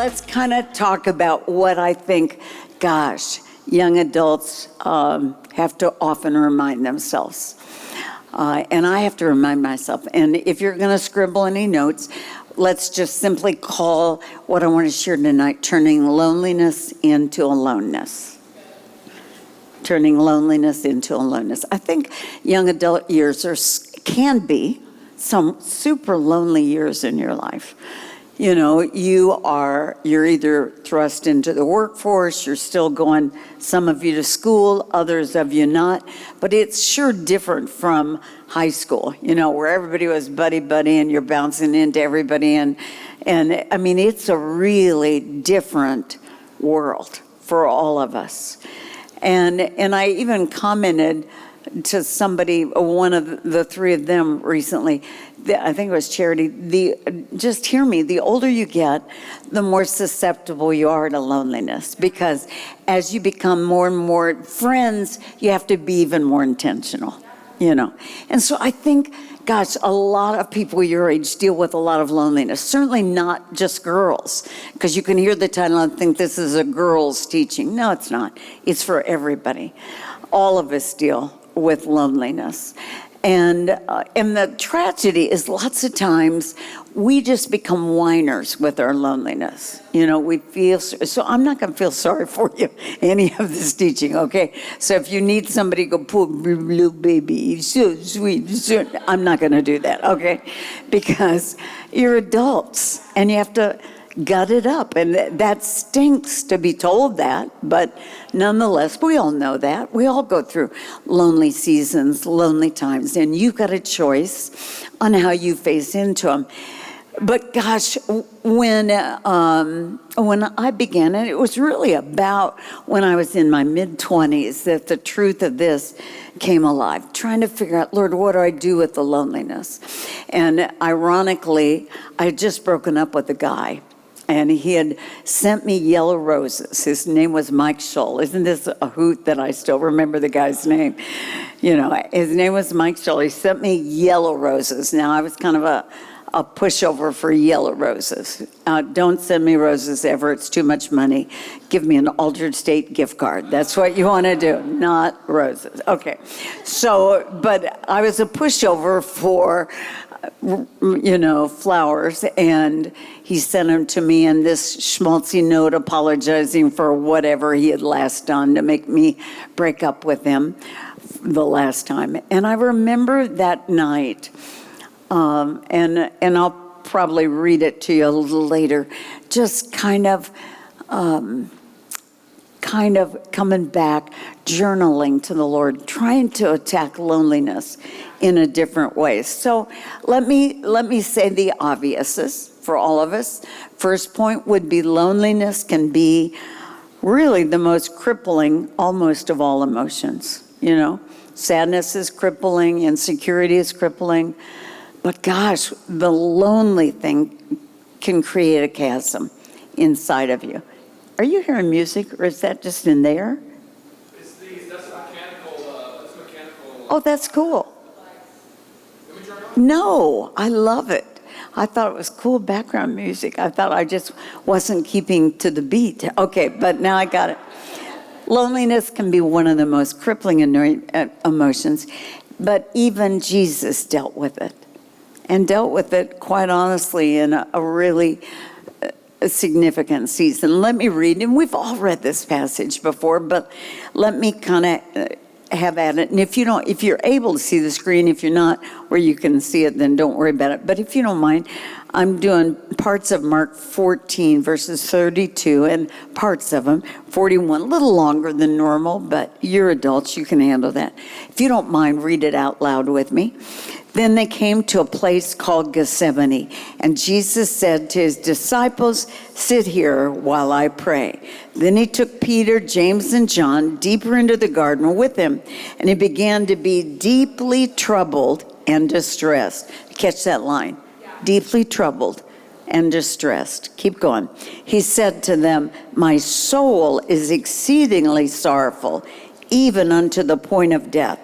let's kind of talk about what I think, gosh, young adults have to often remind themselves. And I have to remind myself. And if you're going to scribble any notes, let's just simply call what I want to share tonight, turning loneliness into aloneness. Turning loneliness into aloneness. I think young adult years can be some super lonely years in your life. You know, you're either thrust into the workforce, you're still going, some of you to school, others of you not, but it's sure different from high school, you know, where everybody was buddy and you're bouncing into everybody, and I mean, it's a really different world for all of us. And I even commented to somebody, one of the three of them recently, I think it was Charity, just hear me, the older you get, the more susceptible you are to loneliness, because as you become more and more friends, you have to be even more intentional, you know. And so I think, gosh, a lot of people your age deal with a lot of loneliness, certainly not just girls, because you can hear the title and think this is a girls' teaching. No, it's not. It's for everybody. All of us deal with loneliness. And the tragedy is lots of times we just become whiners with our loneliness. You know, we feel, so I'm not going to feel sorry for you, any of this teaching, okay? So if you need somebody to go, poor blue baby, so sweet, so, I'm not going to do that, okay? Because you're adults and you have to gut it up, and that stinks to be told that, but nonetheless, we all know that. We all go through lonely seasons, lonely times, and you've got a choice on how you face into them. But gosh, when I began, and it was really about when I was in my mid-20s that the truth of this came alive, trying to figure out, Lord, what do I do with the loneliness? And ironically, I had just broken up with a guy, and he had sent me yellow roses. His name was Mike Scholl. Isn't this a hoot that I still remember the guy's name? You know, his name was Mike Scholl. He sent me yellow roses. Now, I was kind of a pushover for yellow roses. Don't send me roses ever. It's too much money. Give me an Altered State gift card. That's what you want to do, not roses. Okay. So, but I was a pushover for, you know, flowers, and he sent them to me in this schmaltzy note apologizing for whatever he had last done to make me break up with him the last time. And I remember that night, and I'll probably read it to you a little later, just kind of coming back, journaling to the Lord, trying to attack loneliness in a different way. So let me say the obvious for all of us. First point would be loneliness can be really the most crippling almost of all emotions. You know, sadness is crippling, insecurity is crippling, but gosh, the lonely thing can create a chasm inside of you. Are you hearing music, or is that just in there? It's these. That's mechanical. Oh, that's cool. No, I love it. I thought it was cool background music. I thought I just wasn't keeping to the beat. Okay, but now I got it. Loneliness can be one of the most crippling emotions, but even Jesus dealt with it, and dealt with it, quite honestly, in a really significant season. Let me read, and we've all read this passage before, but let me kind of have at it. And if you're able to see the screen, if you're not, where you can see it, then don't worry about it. But if you don't mind, I'm doing parts of Mark 14, verses 32, and parts of them, 41, a little longer than normal, but you're adults, you can handle that. If you don't mind, read it out loud with me. Then they came to a place called Gethsemane, and Jesus said to his disciples, "Sit here while I pray." Then he took Peter, James, and John deeper into the garden with him, and he began to be deeply troubled and distressed. Catch that line. Yeah. Deeply troubled and distressed. Keep going. He said to them, "My soul is exceedingly sorrowful, even unto the point of death.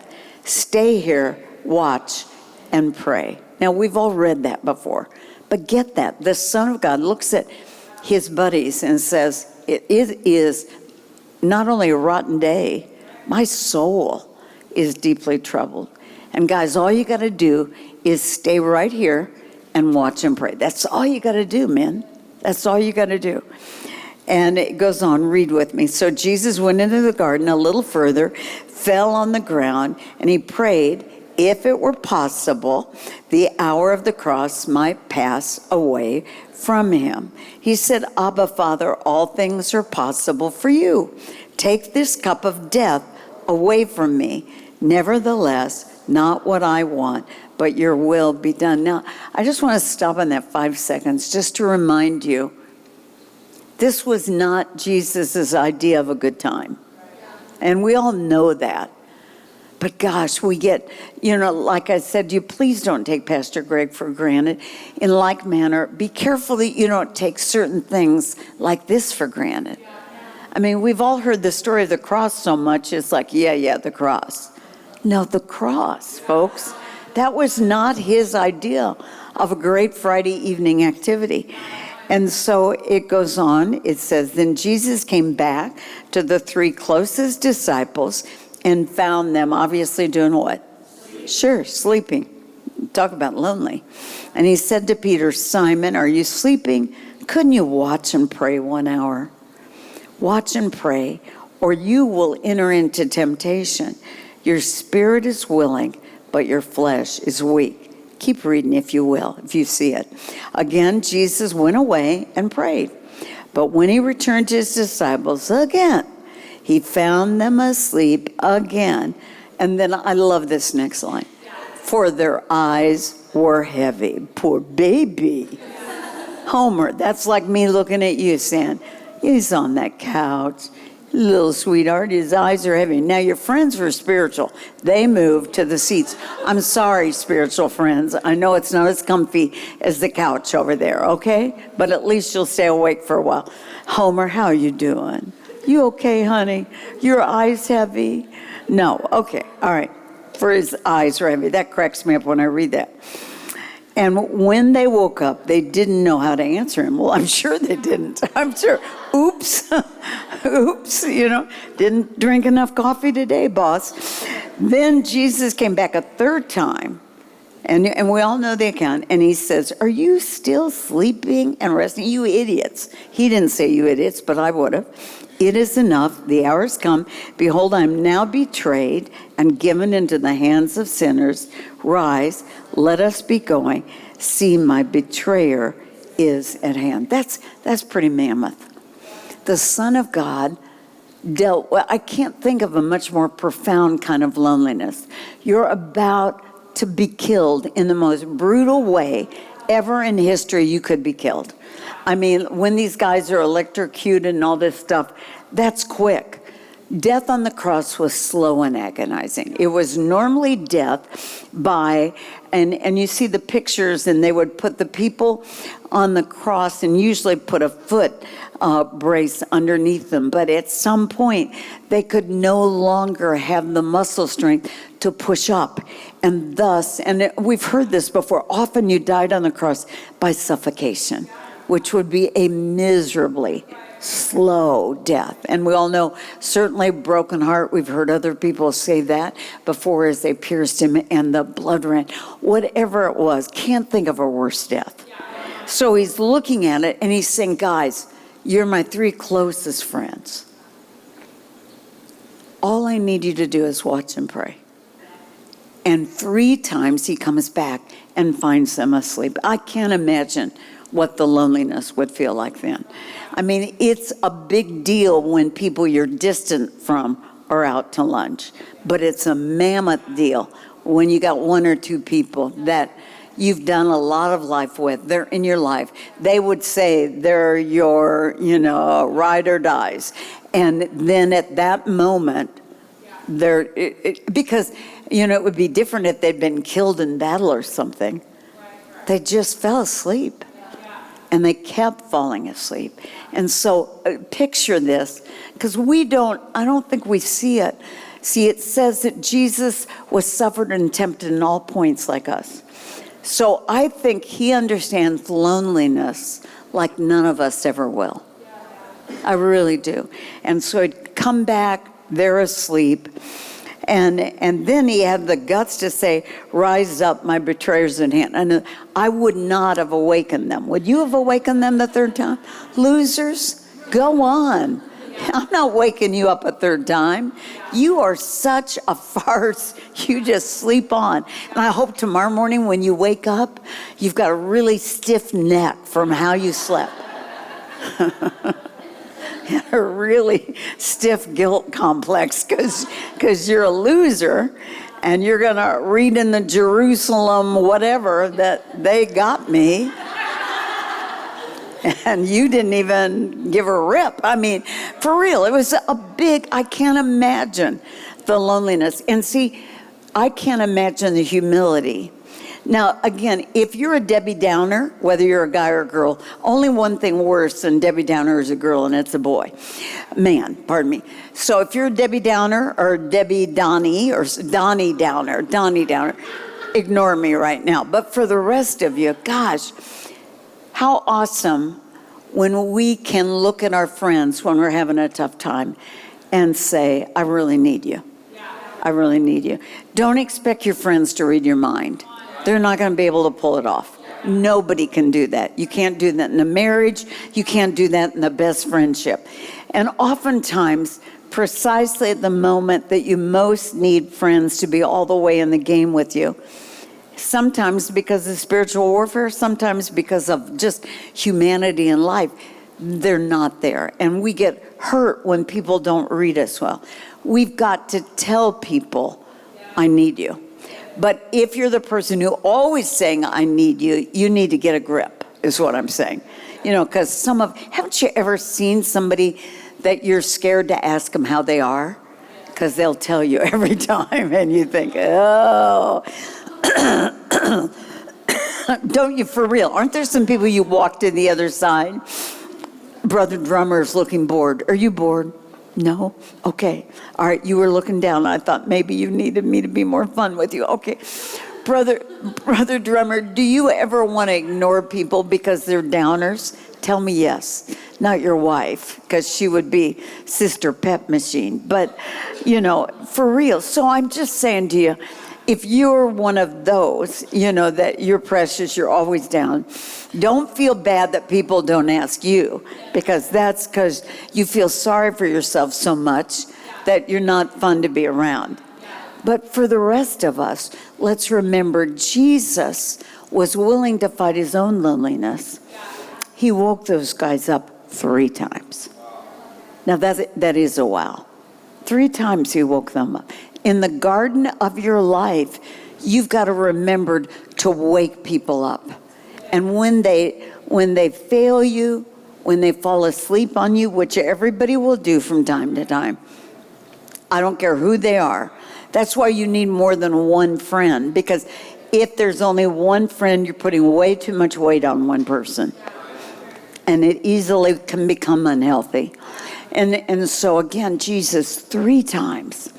Stay here, watch, and pray." Now, we've all read that before, but get that. The Son of God looks at his buddies and says, it is not only a rotten day, my soul is deeply troubled. And guys, all you got to do is stay right here and watch and pray. That's all you got to do, men. That's all you got to do. And it goes on, read with me. So Jesus went into the garden a little further, fell on the ground, and he prayed, if it were possible, the hour of the cross might pass away from him. He said, Abba, Father, all things are possible for you. Take this cup of death away from me. Nevertheless, not what I want, but your will be done. Now, I just want to stop on that 5 seconds just to remind you, this was not Jesus's idea of a good time. And we all know that. But gosh, we get, like I said to you, please don't take Pastor Greg for granted. In like manner, be careful that you don't take certain things like this for granted. I mean, we've all heard the story of the cross so much, it's like, yeah, the cross. No, the cross, folks. That was not his idea of a great Friday evening activity. And so it goes on, it says, then Jesus came back to the 3 closest disciples and found them obviously doing what? Sure, sleeping. Talk about lonely. And he said to Peter, Simon, are you sleeping? Couldn't you watch and pray 1 hour? Watch and pray, or you will enter into temptation. Your spirit is willing, but your flesh is weak. Keep reading if you will, if you see it. Again, Jesus went away and prayed. But when he returned to his disciples again, he found them asleep again. And then I love this next line. For their eyes were heavy. Poor baby. Homer, that's like me looking at you saying, he's on that couch. Little sweetheart, his eyes are heavy. Now, your friends were spiritual. They moved to the seats. I'm sorry, spiritual friends. I know it's not as comfy as the couch over there, okay? But at least you'll stay awake for a while. Homer, how are you doing? You okay, honey? Your eyes heavy? No, okay, all right. For his eyes are heavy. That cracks me up when I read that. And when they woke up, they didn't know how to answer him. Well, I'm sure they didn't. I'm sure. Oops. Oops, didn't drink enough coffee today, boss. Then Jesus came back a 3rd time, and we all know the account, and he says, are you still sleeping and resting? You idiots. He didn't say you idiots, but I would have. It is enough. The hour has come. Behold, I am now betrayed and given into the hands of sinners. Rise, let us be going. See, my betrayer is at hand. That's pretty mammoth. The Son of God dealt, well, I can't think of a much more profound kind of loneliness. You're about to be killed in the most brutal way ever in history you could be killed. I mean, when these guys are electrocuted and all this stuff, that's quick. Death on the cross was slow and agonizing. It was normally death by, and you see the pictures, and they would put the people on the cross and usually put a foot brace underneath them. But at some point, they could no longer have the muscle strength to push up. And thus, and we've heard this before, often you died on the cross by suffocation, which would be a miserably slow death. And we all know, certainly broken heart, we've heard other people say that before as they pierced him and the blood ran. Whatever it was, can't think of a worse death. So he's looking at it and he's saying, guys, you're my 3 closest friends. All I need you to do is watch and pray. And 3 times he comes back and finds them asleep. I can't imagine what the loneliness would feel like then. I mean, it's a big deal when people you're distant from are out to lunch, but it's a mammoth deal when you got 1 or 2 people that you've done a lot of life with. They're in your life. They would say they're your, ride or dies. And then at that moment, because, it would be different if they'd been killed in battle or something. They just fell asleep. And they kept falling asleep. And so picture this, because I don't think we see it. See, it says that Jesus was suffered and tempted in all points like us. So I think he understands loneliness like none of us ever will. I really do. And so he'd come back, they're asleep. And then he had the guts to say, rise up, my betrayer's in hand. And I would not have awakened them. Would you have awakened them the third time? Losers, go on. I'm not waking you up a third time. You are such a farce. You just sleep on. And I hope tomorrow morning when you wake up, you've got a really stiff neck from how you slept. A really stiff guilt complex because you're a loser and you're going to read in the Jerusalem whatever that they got me. And you didn't even give a rip. I mean, for real, it was I can't imagine the loneliness. And see, I can't imagine the humility. Now, again, if you're a Debbie Downer, whether you're a guy or a girl, only one thing worse than Debbie Downer is a girl, and it's a boy. Man, pardon me. So if you're a Debbie Downer or Debbie Donnie or Donnie Downer, ignore me right now. But for the rest of you, gosh, how awesome when we can look at our friends when we're having a tough time and say, I really need you. I really need you. Don't expect your friends to read your mind. They're not going to be able to pull it off. Nobody can do that. You can't do that in a marriage. You can't do that in the best friendship. And oftentimes, precisely at the moment that you most need friends to be all the way in the game with you, sometimes because of spiritual warfare, sometimes because of just humanity and life, they're not there. And we get hurt when people don't read us well. We've got to tell people, I need you. But if you're the person who always saying, I need you, you need to get a grip, is what I'm saying. You know, because haven't you ever seen somebody that you're scared to ask them how they are? Because they'll tell you every time, and you think, oh. Don't you, for real? Aren't there some people you walk to the other side? Brother Drummer's looking bored. Are you bored? No? Okay. All right, you were looking down. I thought maybe you needed me to be more fun with you. Okay. Brother Drummer, do you ever want to ignore people because they're downers? Tell me yes. Not your wife, because she would be Sister Pep Machine. But, you know, for real. So I'm just saying to you, if you're one of those, you know, that you're precious, you're always down, don't feel bad that people don't ask you, because that's because you feel sorry for yourself so much that you're not fun to be around. But for the rest of us, let's remember Jesus was willing to fight his own loneliness. He woke those guys up 3 times. Now that is a wow. 3 times he woke them up. In the garden of your life, you've got to remember to wake people up. And when they fail you, when they fall asleep on you, which everybody will do from time to time, I don't care who they are. That's why you need more than one friend, because if there's only one friend, you're putting way too much weight on one person. And it easily can become unhealthy. And so again, Jesus 3 times.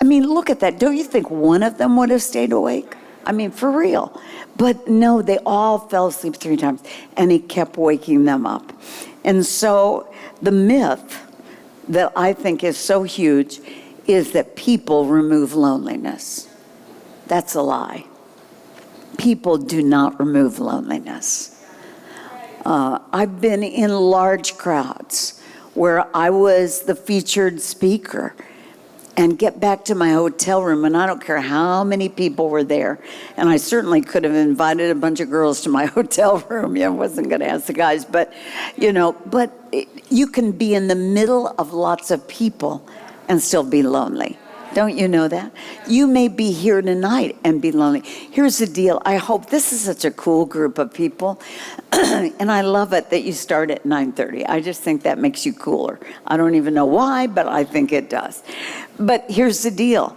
I mean, look at that. Don't you think one of them would have stayed awake? I mean, for real. But no, they all fell asleep 3 times, and he kept waking them up. And so the myth that I think is so huge is that people remove loneliness. That's a lie. People do not remove loneliness. I've been in large crowds where I was the featured speaker, and get back to my hotel room, and I don't care how many people were there. And I certainly could have invited a bunch of girls to my hotel room. I wasn't going to ask the guys, but, you know, you can be in the middle of lots of people and still be lonely. Don't you know that? You may be here tonight and be lonely. Here's the deal. I hope this is such a cool group of people. And I love it that you start at 9:30. I just think that makes you cooler. I don't even know why, but I think it does. But here's the deal.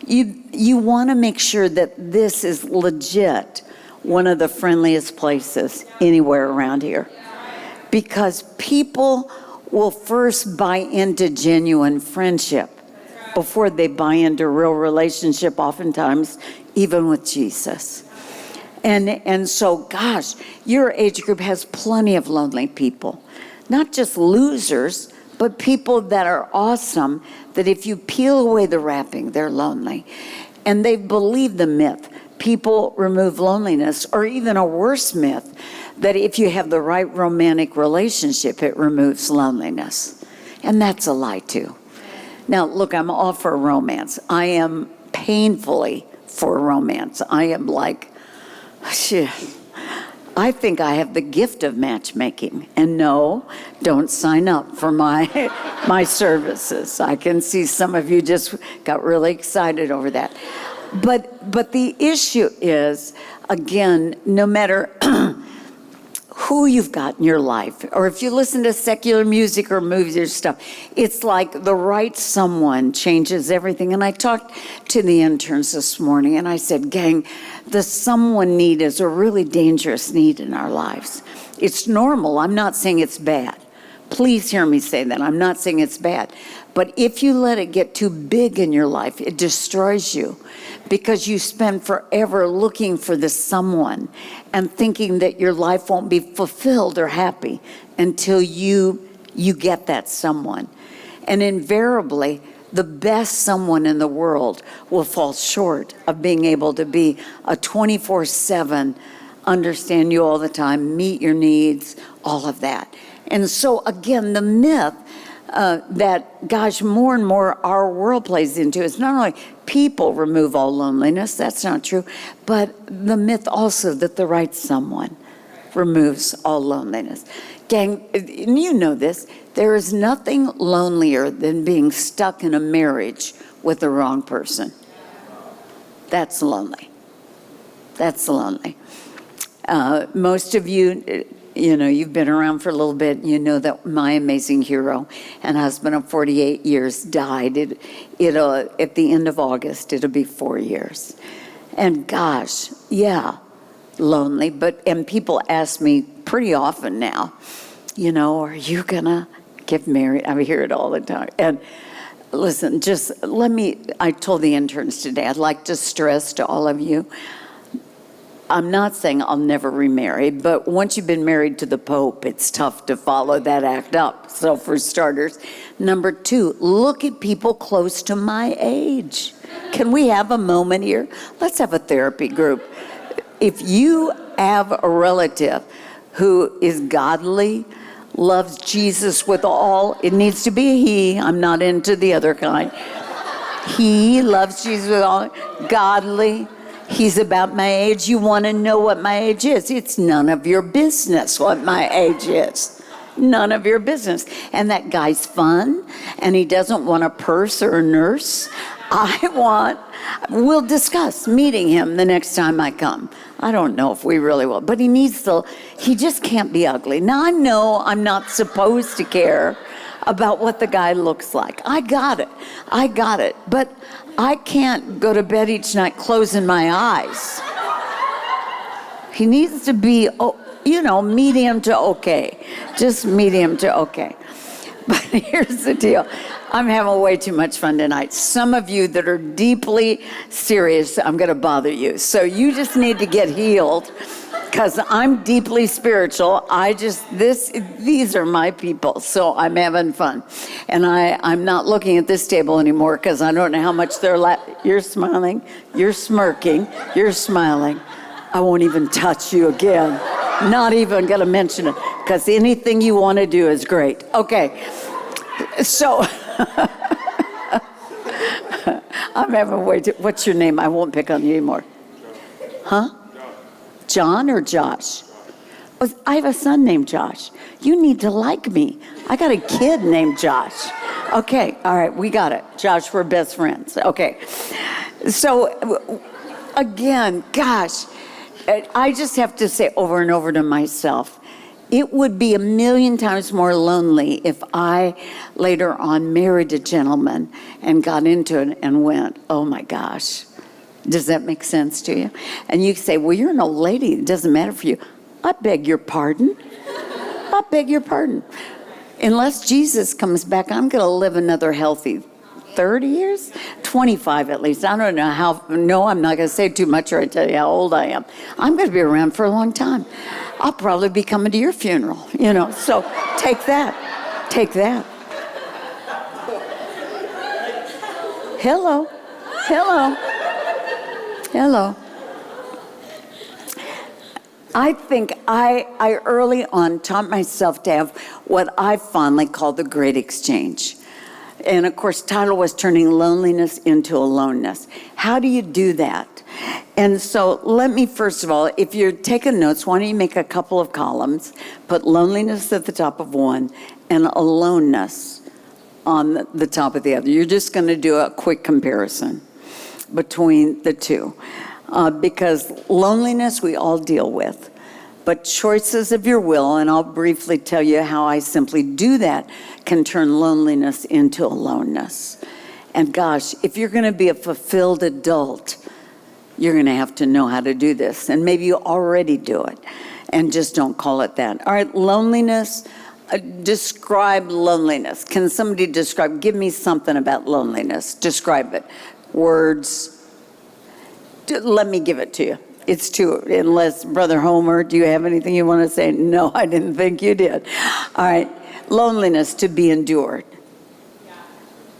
You want to make sure that this is legit one of the friendliest places anywhere around here. Because people will first buy into genuine friendship before they buy into real relationship, oftentimes, even with Jesus. And so, gosh, your age group has plenty of lonely people. Not just losers, but people that are awesome, that if you peel away the wrapping, they're lonely. And they believe the myth. People remove loneliness, or even a worse myth, that if you have the right romantic relationship, it removes loneliness. And that's a lie too. Now, look, I'm all for romance. I am painfully for romance. I am like, shit. I think I have the gift of matchmaking. And no, don't sign up for my services. I can see some of you just got really excited over that. But the issue is, again, no matter who you've got in your life, or if you listen to secular music or movies or stuff, it's like the right someone changes everything. And I talked to the interns this morning, and I said, gang, the someone need is a really dangerous need in our lives. It's normal. I'm not saying it's bad. Please hear me say that. I'm not saying it's bad. But if you let it get too big in your life, it destroys you, because you spend forever looking for this someone and thinking that your life won't be fulfilled or happy until you get that someone. And invariably, the best someone in the world will fall short of being able to be a 24/7, understand you all the time, meet your needs, all of that. And so again, the myth that, gosh, more and more our world plays into is not only people remove all loneliness, that's not true, but the myth also that the right someone removes all loneliness. Gang, and you know this, there is nothing lonelier than being stuck in a marriage with the wrong person. That's lonely. That's lonely. Most of you, you know, you've been around for a little bit. You know that my amazing hero and husband of 48 years died. It'll at the end of August, it'll be 4 years. And gosh, yeah, lonely. And people ask me pretty often now, you know, are you gonna get married? I hear it all the time. And listen, I told the interns today, I'd like to stress to all of you, I'm not saying I'll never remarry, but once you've been married to the Pope, it's tough to follow that act up. So for starters. Number two, look at people close to my age. Can we have a moment here? Let's have a therapy group. If you have a relative who is godly, loves Jesus with all, it needs to be a he. I'm not into the other kind. He loves Jesus with all, godly. He's about my age. You want to know what my age is? It's none of your business what my age is. None of your business. And that guy's fun, and he doesn't want a purse or a nurse. We'll discuss meeting him the next time I come. I don't know if we really will, but he just can't be ugly. Now, I know I'm not supposed to care about what the guy looks like. I got it. But I can't go to bed each night closing my eyes. He needs to be, medium to okay. Just medium to okay. But here's the deal. I'm having way too much fun tonight. Some of you that are deeply serious, I'm going to bother you. So you just need to get healed, because I'm deeply spiritual. These are my people, so I'm having fun. And I'm not looking at this table anymore, because I don't know how much you're smiling, you're smirking, you're smiling. I won't even touch you again. Not even going to mention it, because anything you want to do is great. Okay, so I'm having what's your name? I won't pick on you anymore. Huh? John or Josh? Oh, I have a son named Josh. You need to like me. I got a kid named Josh. Okay, all right, we got it. Josh, we're best friends. Okay. So, again, gosh, I just have to say over and over to myself, it would be 1,000,000 times more lonely if I later on married a gentleman and got into it and went, oh my gosh. Does that make sense to you? And you say, well, you're an old lady. It doesn't matter for you. I beg your pardon. I beg your pardon. Unless Jesus comes back, I'm going to live another healthy 30 years? 25 at least. I don't know how. No, I'm not going to say too much or I tell you how old I am. I'm going to be around for a long time. I'll probably be coming to your funeral, So take that. Take that. Hello. Hello. Hello. I think I early on taught myself to have what I fondly call the great exchange. And of course, title was turning loneliness into aloneness. How do you do that? And so let me, first of all, if you're taking notes, why don't you make a couple of columns, put loneliness at the top of one and aloneness on the top of the other. You're just going to do a quick comparison between the two. Because loneliness we all deal with, but choices of your will, and I'll briefly tell you how I simply do that, can turn loneliness into aloneness. And gosh, if you're going to be a fulfilled adult, you're going to have to know how to do this. And maybe you already do it, and just don't call it that. All right, loneliness. Describe loneliness. Can somebody give me something about loneliness? Describe it. Words. Let me give it to you. It's two, unless, Brother Homer, do you have anything you want to say? No, I didn't think you did. All right. Loneliness, to be endured.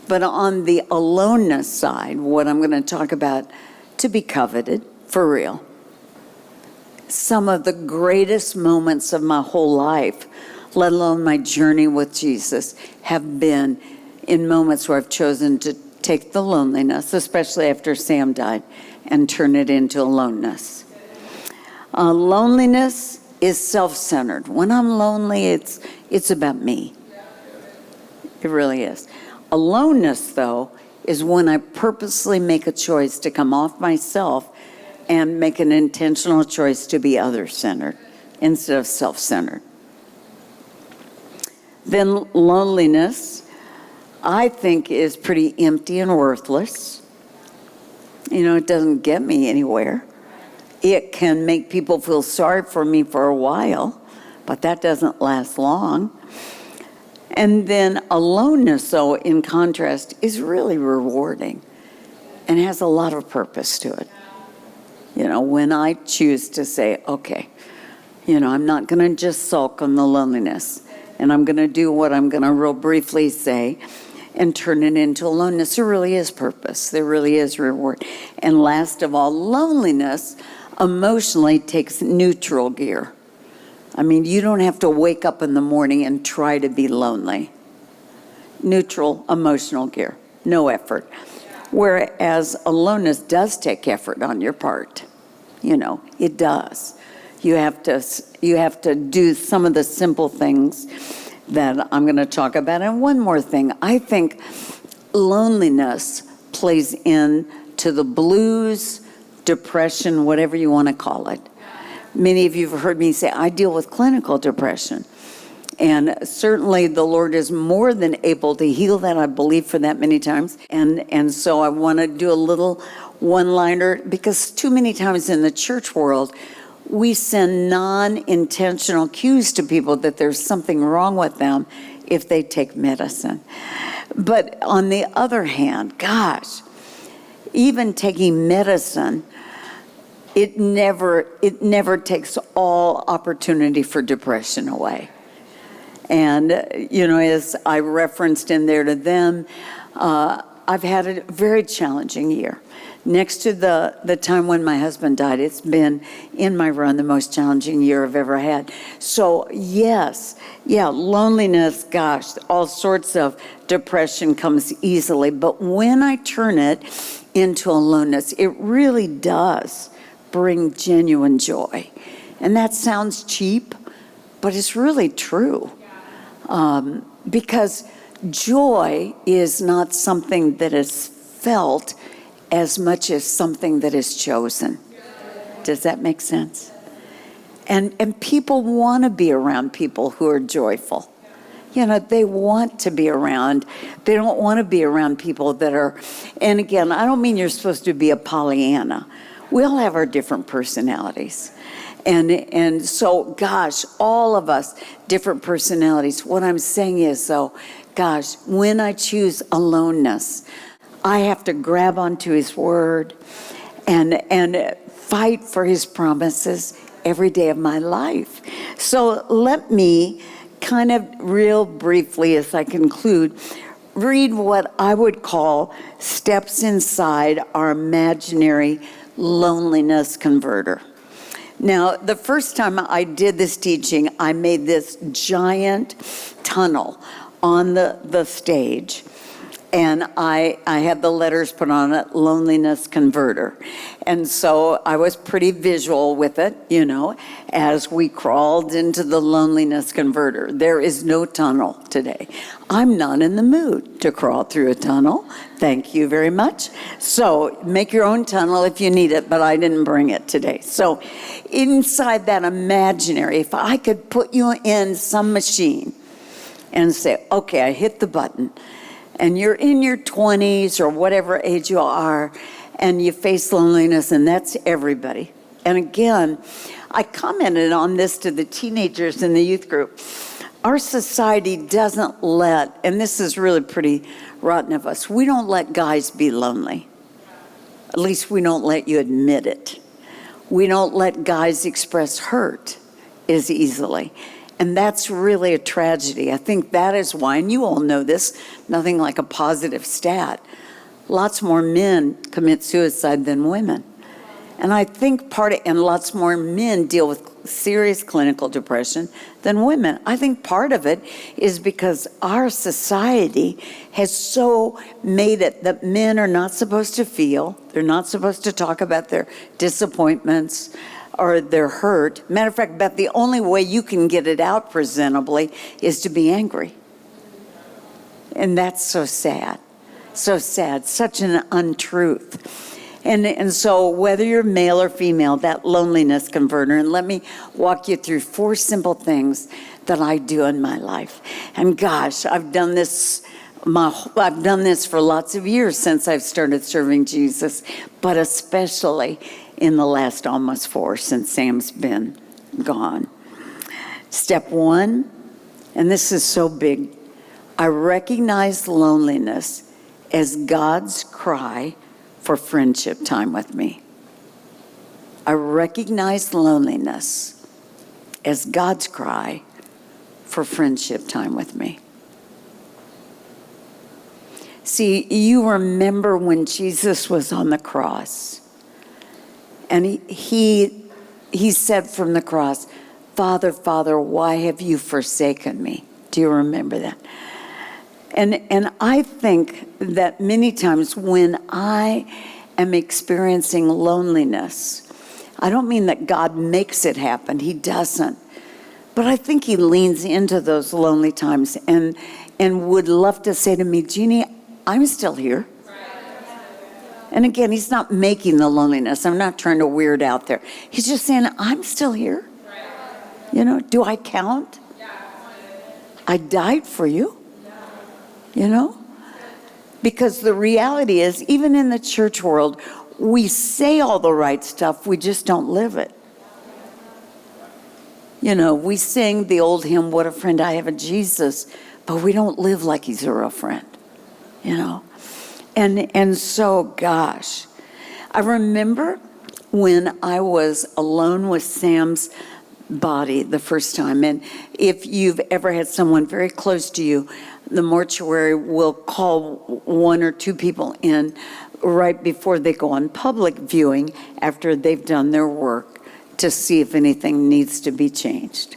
But on the aloneness side, what I'm going to talk about, to be coveted, for real. Some of the greatest moments of my whole life, let alone my journey with Jesus, have been in moments where I've chosen to take the loneliness, especially after Sam died, and turn it into aloneness. Loneliness is self-centered. When I'm lonely, it's about me. It really is. Aloneness, though, is when I purposely make a choice to come off myself and make an intentional choice to be other-centered instead of self-centered. Then loneliness, I think, is pretty empty and worthless. It doesn't get me anywhere. It can make people feel sorry for me for a while, but that doesn't last long. And then aloneness, though, in contrast, is really rewarding and has a lot of purpose to it. When I choose to say, okay, I'm not going to just sulk on the loneliness, and I'm going to do what I'm going to real briefly say, and turn it into aloneness. There really is purpose. There really is reward. And last of all, loneliness emotionally takes neutral gear. I mean, you don't have to wake up in the morning and try to be lonely. Neutral emotional gear, no effort. Whereas aloneness does take effort on your part. It does. You have to do some of the simple things that I'm going to talk about. And one more thing, I think loneliness plays into the blues, depression, whatever you want to call it. Many of you have heard me say, I deal with clinical depression. And certainly the Lord is more than able to heal that. I believe for that many times. And so I want to do a little one-liner, because too many times in the church world, we send non-intentional cues to people that there's something wrong with them if they take medicine. But on the other hand, gosh, even taking medicine, it never takes all opportunity for depression away. And, as I referenced in there to them, I've had a very challenging year. Next to the time when my husband died, it's been, in my run, the most challenging year I've ever had. So, loneliness, gosh, all sorts of depression comes easily. But when I turn it into aloneness, it really does bring genuine joy. And that sounds cheap, but it's really true. Because joy is not something that is felt as much as something that is chosen. Does that make sense? And people want to be around people who are joyful. They want to be around. They don't want to be around people that are, and again, I don't mean you're supposed to be a Pollyanna. We all have our different personalities. And so, gosh, all of us, different personalities. What I'm saying is, though, gosh, when I choose aloneness, I have to grab onto his word and fight for his promises every day of my life. So let me kind of real briefly, as I conclude, read what I would call steps inside our imaginary loneliness converter. Now, the first time I did this teaching, I made this giant tunnel on the stage, and I had the letters put on it, loneliness converter. And so I was pretty visual with it, as we crawled into the loneliness converter. There is no tunnel today. I'm not in the mood to crawl through a tunnel. Thank you very much. So make your own tunnel if you need it, but I didn't bring it today. So inside that imaginary, if I could put you in some machine and say, okay, I hit the button, and you're in your 20s or whatever age you are, and you face loneliness, and that's everybody. And again, I commented on this to the teenagers in the youth group. Our society doesn't let, and this is really pretty rotten of us, we don't let guys be lonely. At least we don't let you admit it. We don't let guys express hurt as easily. And that's really a tragedy. I think that is why, and you all know this, nothing like a positive stat. Lots more men commit suicide than women. And I think and lots more men deal with serious clinical depression than women. I think part of it is because our society has so made it that men are not supposed to feel, they're not supposed to talk about their disappointments or their hurt. Matter of fact, about the only way you can get it out presentably is to be angry. And that's so sad. So sad, such an untruth. And so whether you're male or female, that loneliness converter, and let me walk you through 4 simple things that I do in my life. And gosh, I've done this for lots of years since I've started serving Jesus, but especially in the last almost 4 since Sam's been gone. Step 1, and this is so big, I recognize loneliness as God's cry for friendship time with me. I recognize loneliness as God's cry for friendship time with me. See, you remember when Jesus was on the cross, and he said from the cross, Father, Father, why have you forsaken me? Do you remember that? And I think that many times when I am experiencing loneliness, I don't mean that God makes it happen. He doesn't. But I think he leans into those lonely times and would love to say to me, Jeannie, I'm still here. And again, he's not making the loneliness. I'm not trying to weird out there. He's just saying, I'm still here. Do I count? I died for you. Because the reality is, even in the church world, we say all the right stuff, we just don't live it. We sing the old hymn, What a Friend I Have in Jesus, but we don't live like he's a real friend, And so, gosh, I remember when I was alone with Sam's body the first time, and if you've ever had someone very close to you, the mortuary will call 1 or 2 people in right before they go on public viewing after they've done their work to see if anything needs to be changed.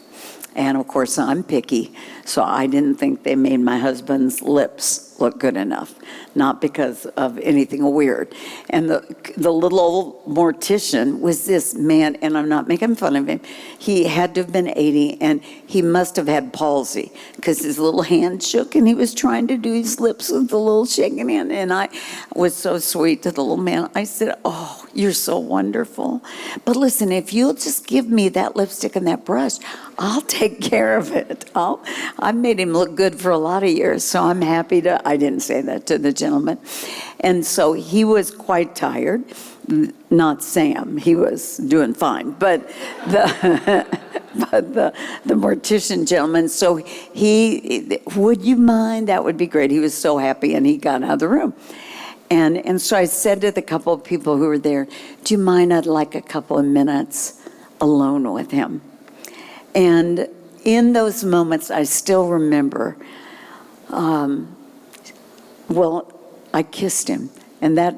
And of course, I'm picky, so I didn't think they made my husband's lips look good enough, not because of anything weird. And the little old mortician was this man, and I'm not making fun of him. He had to have been 80, and he must have had palsy because his little hand shook, and he was trying to do his lips with the little shaking hand. And I was so sweet to the little man. I said, oh, you're so wonderful. But listen, if you'll just give me that lipstick and that brush, I'll take care of it. I made him look good for a lot of years, so I'm happy to, I didn't say that to the gentleman. And so he was quite tired. Not Sam, he was doing fine, but the mortician gentleman, so he, would you mind? That would be great. He was so happy, and he got out of the room. And so I said to the couple of people who were there, do you mind? I'd like a couple of minutes alone with him. And in those moments, I still remember, well, I kissed him. And that,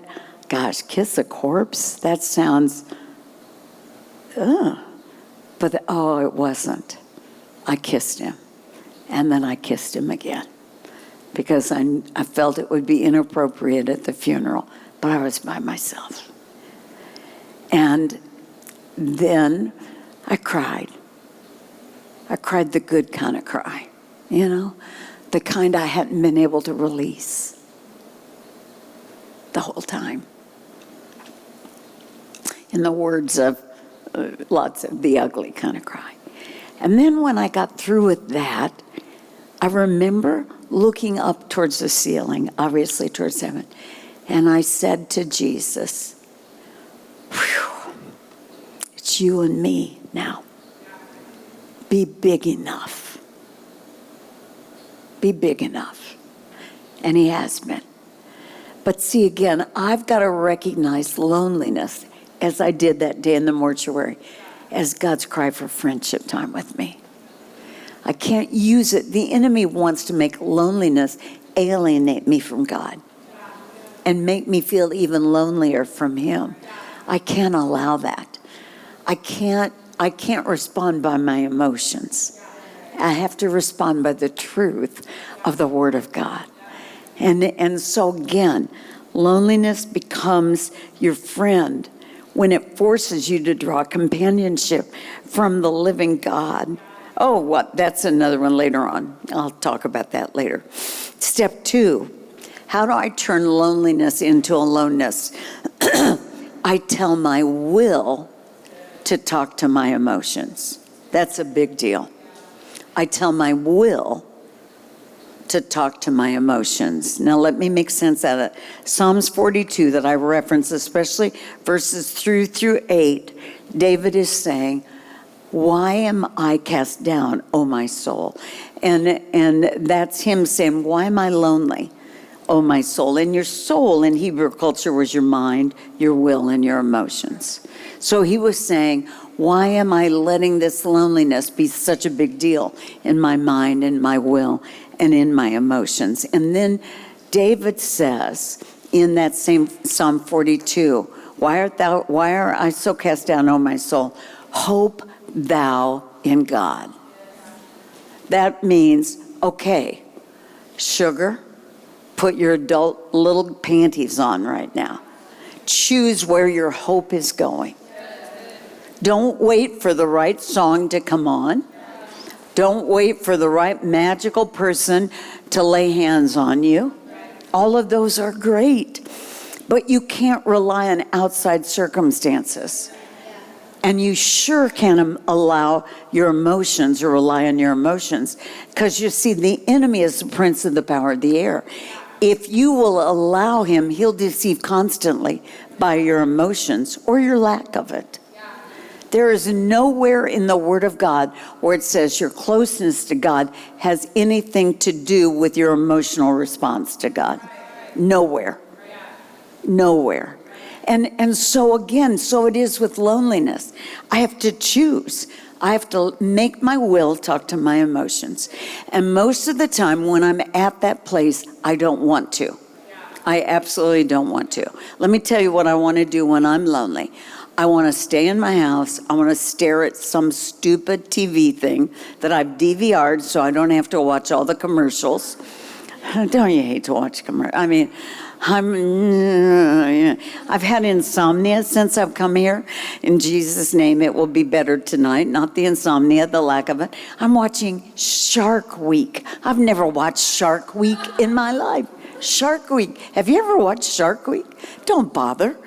gosh, kiss a corpse? That sounds, but it wasn't. I kissed him. And then I kissed him again. Because I felt it would be inappropriate at the funeral. But I was by myself. And then I cried. I cried the good kind of cry, you know, the kind I hadn't been able to release the whole time. In the words of lots of the ugly kind of cry. And then when I got through with that, I remember looking up towards the ceiling, obviously towards heaven, and I said to Jesus, "Whew, it's you and me now. Be big enough. Be big enough." And he has been. But see, again, I've got to recognize loneliness, as I did that day in the mortuary, as God's cry for friendship time with me. I can't use it. The enemy wants to make loneliness alienate me from God and make me feel even lonelier from him. I can't allow that. I can't respond by my emotions. I have to respond by the truth of the Word of God. And so again, loneliness becomes your friend when it forces you to draw companionship from the living God. Oh, what? That's another one later on. I'll talk about that later. Step 2, how do I turn loneliness into aloneness? I tell my will to talk to my emotions. That's a big deal. I tell my will to talk to my emotions. Now let me make sense out of it. Psalms 42 that I reference, especially verses 3 through 8, David is saying, why am I cast down, O my soul? And that's him saying, why am I lonely, O my soul? And your soul in Hebrew culture was your mind, your will, and your emotions. So he was saying, why am I letting this loneliness be such a big deal in my mind, in my will, and in my emotions? And then David says in that same Psalm 42, why are I so cast down, O my soul? Hope thou in God. That means, okay, sugar, put your adult little panties on right now. Choose where your hope is going. Don't wait for the right song to come on. Don't wait for the right magical person to lay hands on you. All of those are great, but you can't rely on outside circumstances. And you sure can't allow your emotions or rely on your emotions, because you see, the enemy is the prince of the power of the air. If you will allow him, he'll deceive constantly by your emotions or your lack of it. There is nowhere in the Word of God where it says your closeness to God has anything to do with your emotional response to God. Nowhere. Nowhere. And so again, so it is with loneliness. I have to choose. I have to make my will talk to my emotions. And most of the time when I'm at that place, I don't want to. I absolutely don't want to. Let me tell you what I want to do when I'm lonely. I want to stay in my house. I want to stare at some stupid TV thing that I've DVR'd so I don't have to watch all the commercials. Don't you hate to watch commercials? I mean, I've had insomnia since I've come here. In Jesus' name, it will be better tonight. Not the insomnia, the lack of it. I'm watching Shark Week. I've never watched Shark Week in my life. Shark Week. Have you ever watched Shark Week? Don't bother.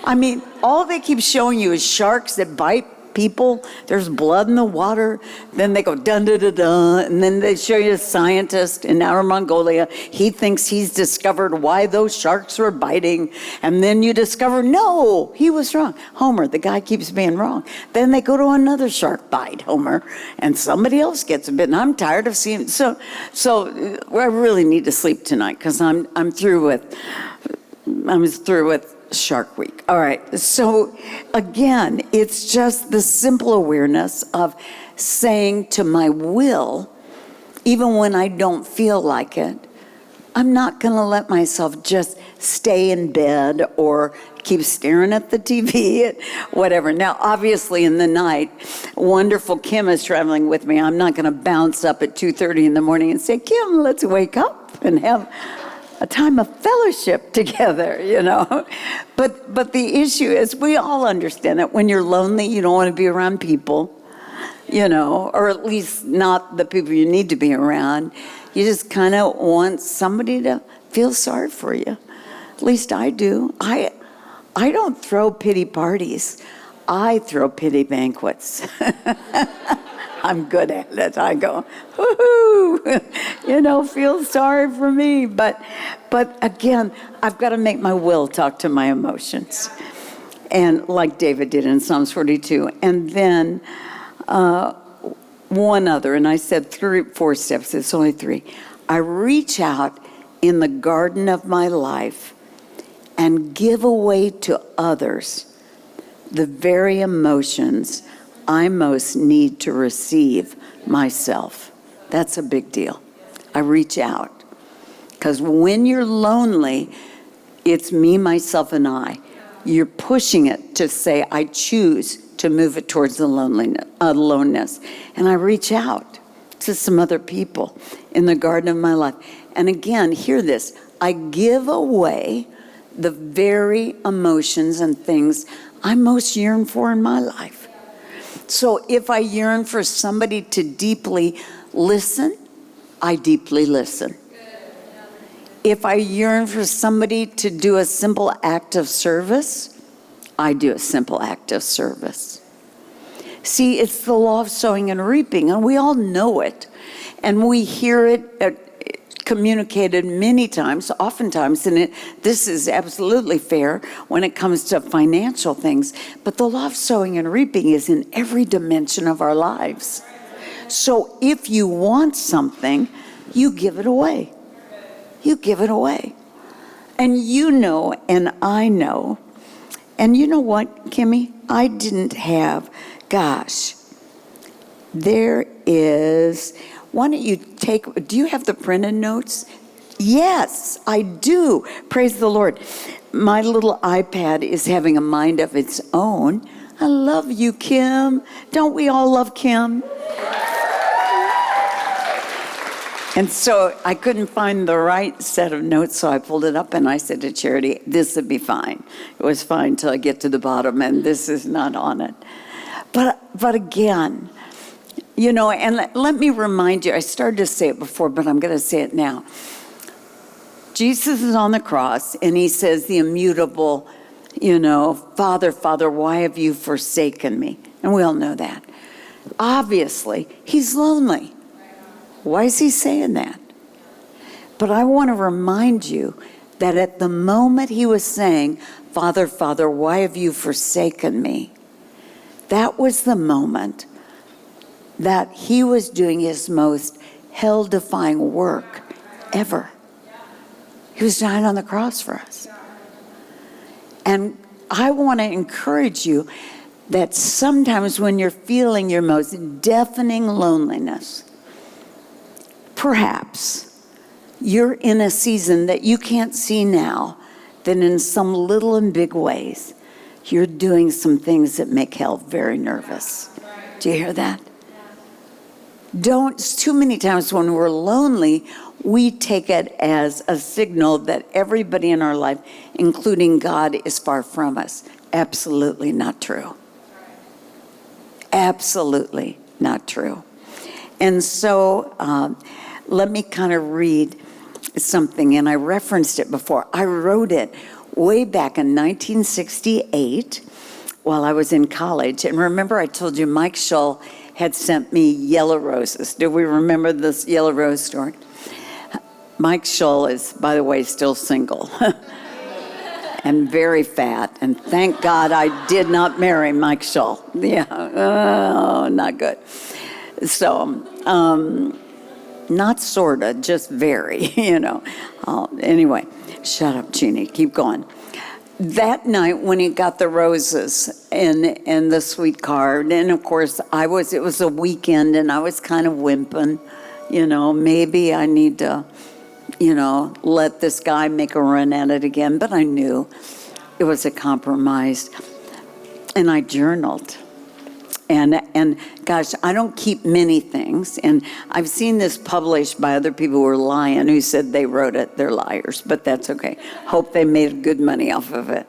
I mean, all they keep showing you is sharks that bite people. There's blood in the water. Then they go dun dun dun dun, and then they show you a scientist in Outer Mongolia. He thinks he's discovered why those sharks were biting, and then you discover no, he was wrong. Homer, the guy keeps being wrong. Then they go to another shark bite, Homer, and somebody else gets bitten. I'm tired of seeing. So I really need to sleep tonight because I'm through with Shark Week. All right. So again, it's just the simple awareness of saying to my will, even when I don't feel like it, I'm not going to let myself just stay in bed or keep staring at the TV, whatever. Now, obviously, in the night, wonderful Kim is traveling with me. I'm not going to bounce up at 2:30 in the morning and say, Kim, let's wake up and have a time of fellowship together, you know. But the issue is, we all understand that when you're lonely, you don't want to be around people, you know, or at least not the people you need to be around. You just kind of want somebody to feel sorry for you. At least I do. I don't throw pity parties. I throw pity banquets. I'm good at it. I go, woohoo, you know, feel sorry for me. But again, I've got to make my will talk to my emotions. And like David did in Psalms 42. And then one other, and I said 4 steps, it's only 3. I reach out in the garden of my life and give away to others the very emotions I most need to receive myself. That's a big deal. I reach out. Because when you're lonely, it's me, myself, and I. You're pushing it to say, I choose to move it towards the aloneness. And I reach out to some other people in the garden of my life. And again, hear this. I give away the very emotions and things I most yearn for in my life. So if I yearn for somebody to deeply listen, I deeply listen. If I yearn for somebody to do a simple act of service, I do a simple act of service. See, it's the law of sowing and reaping, and we all know it. And we hear it communicated many times, oftentimes, and this is absolutely fair when it comes to financial things. But the law of sowing and reaping is in every dimension of our lives. So if you want something, you give it away. You give it away. And you know, and I know, and you know what, Kimmy? I didn't have, there is, why don't you do you have the printed notes? Yes, I do. Praise the Lord. My little iPad is having a mind of its own. I love you, Kim. Don't we all love Kim? And so I couldn't find the right set of notes, so I pulled it up and I said to Charity, this would be fine. It was fine till I get to the bottom, and this is not on it. But again, you know, and let me remind you, I started to say it before, but I'm going to say it now. Jesus is on the cross, and he says the immutable, you know, Father, Father, why have you forsaken me? And we all know that. Obviously, he's lonely. Why is he saying that? But I want to remind you that at the moment he was saying, Father, Father, why have you forsaken me? That was the moment that he was doing his most hell-defying work ever. He was dying on the cross for us. And I want to encourage you that sometimes when you're feeling your most deafening loneliness, perhaps you're in a season that you can't see now, that in some little and big ways, you're doing some things that make hell very nervous. Do you hear that? Too many times when we're lonely, we take it as a signal that everybody in our life, including God, is far from us. Absolutely not true. Absolutely not true. And so let me kind of read something, and I referenced it before. I wrote it way back in 1968, while I was in college. And remember, I told you Mike Shull had sent me yellow roses. Do we remember this yellow rose story? Mike Shull is, by the way, still single and very fat. And thank God I did not marry Mike Shull. Yeah, not good. So, not sorta, just very, Anyway, shut up, Jeannie. Keep going. That night when he got the roses and the sweet card, and of course it was a weekend and I was kind of wimping, maybe I need to, let this guy make a run at it again. But I knew it was a compromise. And I journaled. And gosh, I don't keep many things. And I've seen this published by other people who are lying, who said they wrote it. They're liars, but that's okay. Hope they made good money off of it.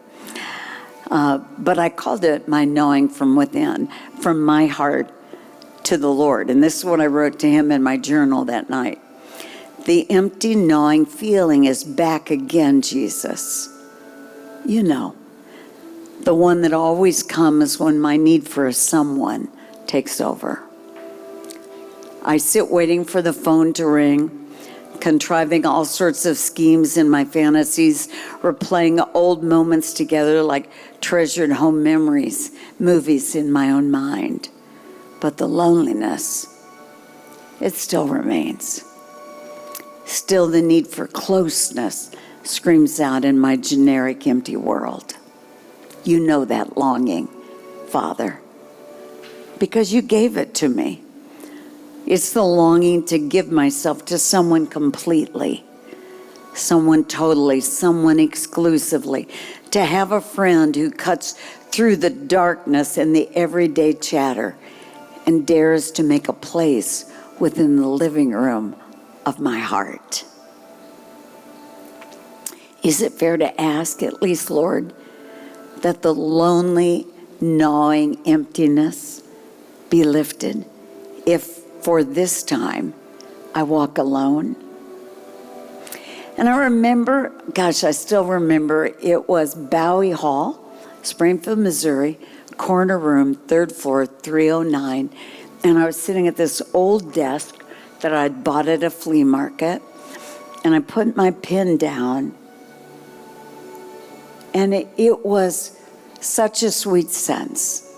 But I called it my knowing from within, from my heart to the Lord. And this is what I wrote to him in my journal that night. The empty gnawing feeling is back again, Jesus. The one that always comes when my need for a someone takes over. I sit waiting for the phone to ring, contriving all sorts of schemes in my fantasies, replaying old moments together like treasured home memories, movies in my own mind. But the loneliness, it still remains. Still the need for closeness screams out in my generic empty world. You know that longing, Father, because you gave it to me. It's the longing to give myself to someone completely, someone totally, someone exclusively, to have a friend who cuts through the darkness and the everyday chatter and dares to make a place within the living room of my heart. Is it fair to ask, at least, Lord, that the lonely, gnawing emptiness be lifted if for this time I walk alone? And I still remember it was Bowie Hall, Springfield, Missouri, corner room, third floor, 309. And I was sitting at this old desk that I'd bought at a flea market. And I put my pen down. And it was such a sweet sense.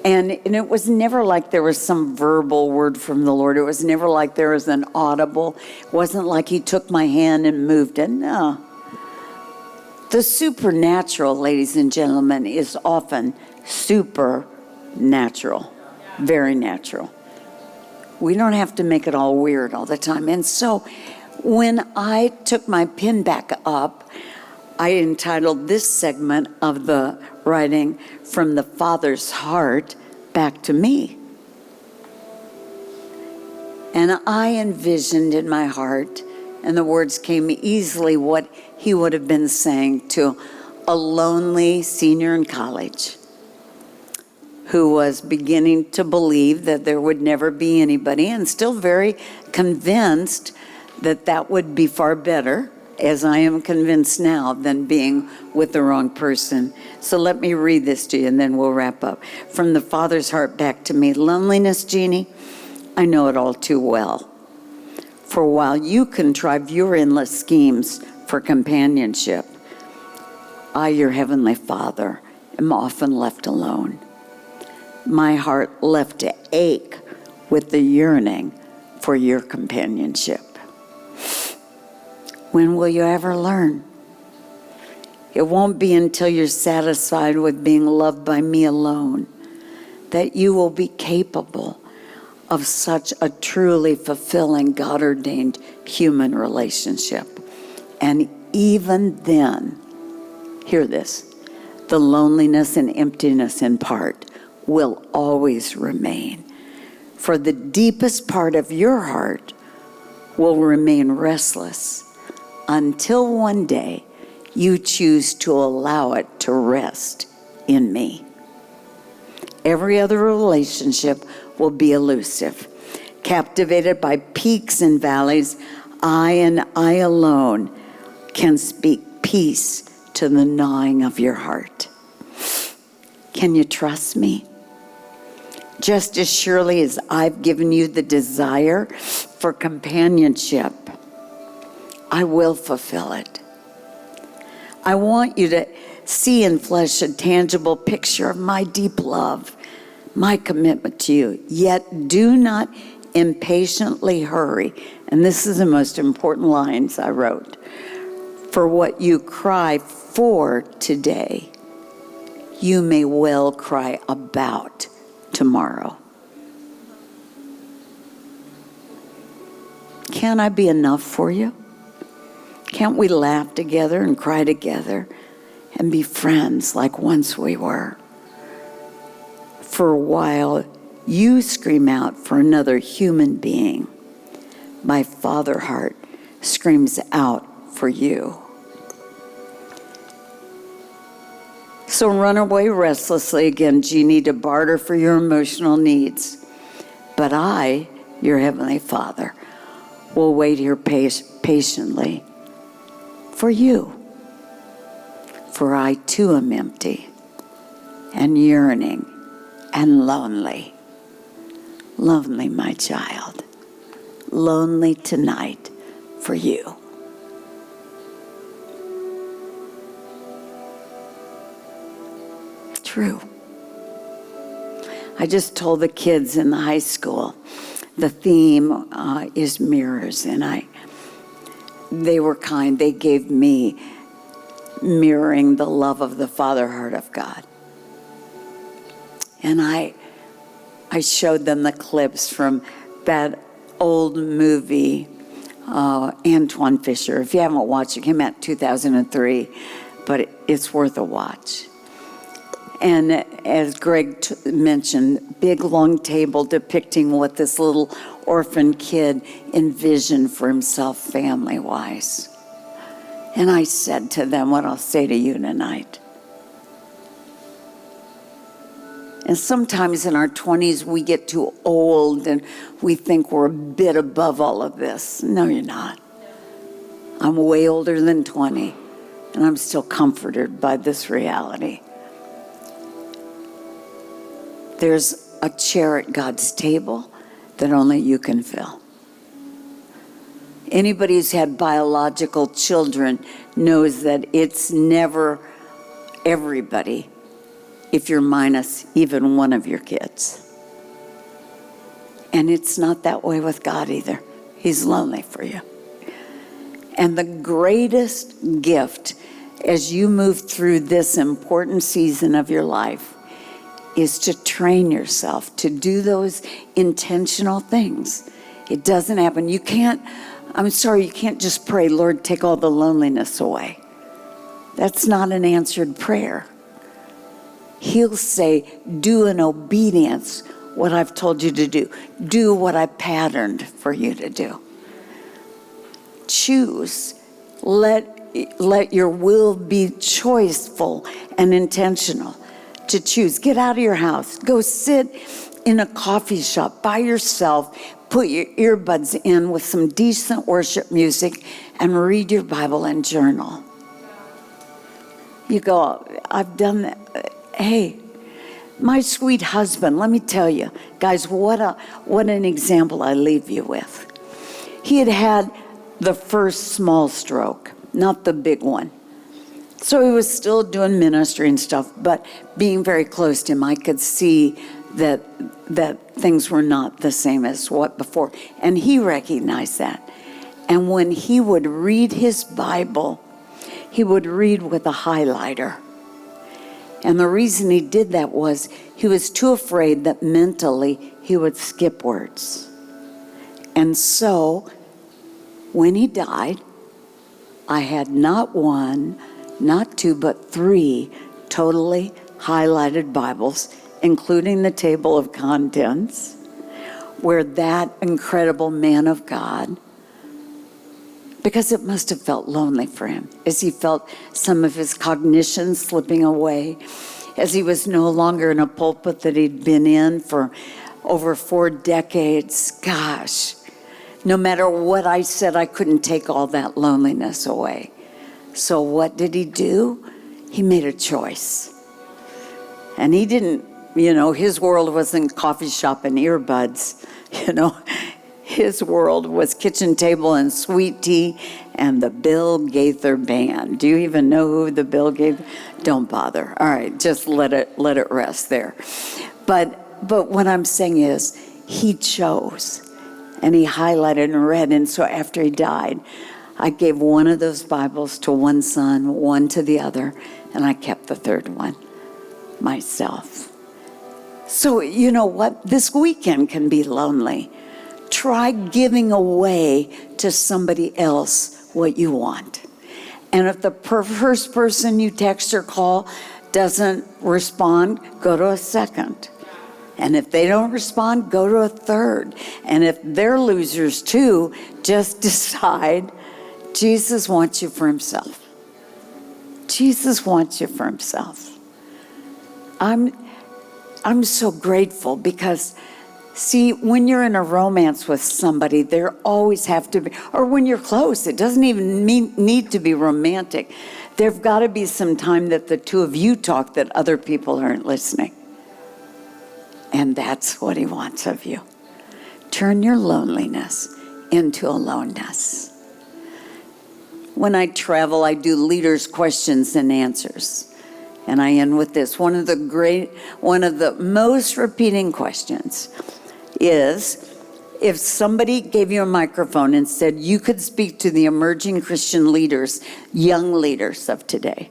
And it was never like there was some verbal word from the Lord. It was never like there was an audible. It wasn't like he took my hand and moved it. No. The supernatural, ladies and gentlemen, is often supernatural. Very natural. We don't have to make it all weird all the time. And so when I took my pen back up, I entitled this segment of the writing, From the Father's Heart Back to Me. And I envisioned in my heart, and the words came easily, what he would have been saying to a lonely senior in college who was beginning to believe that there would never be anybody, and still very convinced that that would be far better, as I am convinced now, than being with the wrong person. So let me read this to you and then we'll wrap up. From the Father's heart back to me. Loneliness, Jeannie, I know it all too well. For while you contrive your endless schemes for companionship, I, your heavenly Father, am often left alone. My heart left to ache with the yearning for your companionship. When will you ever learn? It won't be until you're satisfied with being loved by me alone that you will be capable of such a truly fulfilling, God-ordained human relationship. And even then, hear this, the loneliness and emptiness in part will always remain. For the deepest part of your heart will remain restless until one day you choose to allow it to rest in me. Every other relationship will be elusive. Captivated by peaks and valleys, I and I alone can speak peace to the gnawing of your heart. Can you trust me? Just as surely as I've given you the desire for companionship, I will fulfill it. I want you to see in flesh a tangible picture of my deep love, my commitment to you. Yet do not impatiently hurry. And this is the most important lines I wrote. For what you cry for today, you may well cry about tomorrow. Can't I be enough for you? Can't we laugh together and cry together and be friends like once we were? For a while, you scream out for another human being. My father heart screams out for you. So run away restlessly again, Jeanne, to barter for your emotional needs. But I, your Heavenly Father, will wait here patiently for you. For I too am empty and yearning and lonely. Lonely, my child. Lonely tonight for you. True. I just told the kids in the high school, the theme is mirrors, and they were kind. They gave me mirroring the love of the Father heart of God. And I showed them the clips from that old movie, Antoine Fisher. If you haven't watched it, it came out in 2003, but it's worth a watch. And as Greg mentioned, big long table depicting what this little orphan kid envisioned for himself family-wise. And I said to them what I'll say to you tonight. And sometimes in our 20s, we get too old and we think we're a bit above all of this. No, you're not. I'm way older than 20, and I'm still comforted by this reality. There's a chair at God's table that only you can fill. Anybody who's had biological children knows that it's never everybody if you're minus even one of your kids. And it's not that way with God either. He's lonely for you. And the greatest gift as you move through this important season of your life is to train yourself to do those intentional things. It doesn't happen. You can't just pray, Lord, take all the loneliness away. That's not an answered prayer. He'll say, do in obedience what I've told you to do. Do what I patterned for you to do. Choose. Let your will be choiceful and intentional to choose. Get out of your house. Go sit in a coffee shop by yourself. Put your earbuds in with some decent worship music and read your Bible and journal. You go, I've done that. Hey, my sweet husband, let me tell you, guys, what an example I leave you with. He had the first small stroke, not the big one. So he was still doing ministry and stuff, but being very close to him, I could see that things were not the same as what before. And he recognized that. And when he would read his Bible, he would read with a highlighter. And the reason he did that was he was too afraid that mentally he would skip words. And so when he died, I had not one, not two, but 3 totally highlighted Bibles, including the table of contents, where that incredible man of God, because it must have felt lonely for him, as he felt some of his cognition slipping away, as he was no longer in a pulpit that he'd been in for over 4 decades. Gosh, no matter what I said, I couldn't take all that loneliness away. So what did he do? He made a choice. And he didn't, his world wasn't coffee shop and earbuds, His world was kitchen table and sweet tea and the Bill Gaither Band. Do you even know who the Bill Gaither? Don't bother. All right, just let it rest there. But what I'm saying is, he chose, and he highlighted and read. And so after he died, I gave one of those Bibles to one son, one to the other, and I kept the third one myself. So you know what? This weekend can be lonely. Try giving away to somebody else what you want. And if the first person you text or call doesn't respond, go to a second. And if they don't respond, go to a third. And if they're losers too, just decide Jesus wants you for himself. Jesus wants you for himself. I'm so grateful because, see, when you're in a romance with somebody, there always have to be, or when you're close, it doesn't even need to be romantic. There've got to be some time that the two of you talk that other people aren't listening. And that's what he wants of you. Turn your loneliness into aloneness. When I travel, I do leaders' questions and answers. And I end with this. One of the most repeating questions is, if somebody gave you a microphone and said you could speak to the emerging Christian leaders, young leaders of today,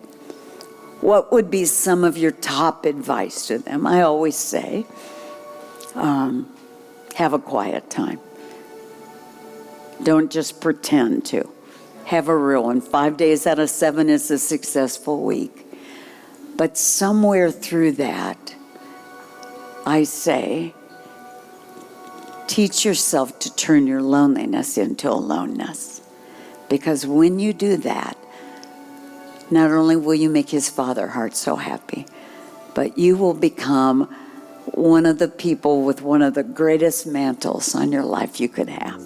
what would be some of your top advice to them? I always say, have a quiet time. Don't just pretend to. Have a real one. 5 days out of 7 is a successful week. But somewhere through that, I say, teach yourself to turn your loneliness into aloneness. Because when you do that, not only will you make his Father heart so happy, but you will become one of the people with one of the greatest mantles on your life you could have.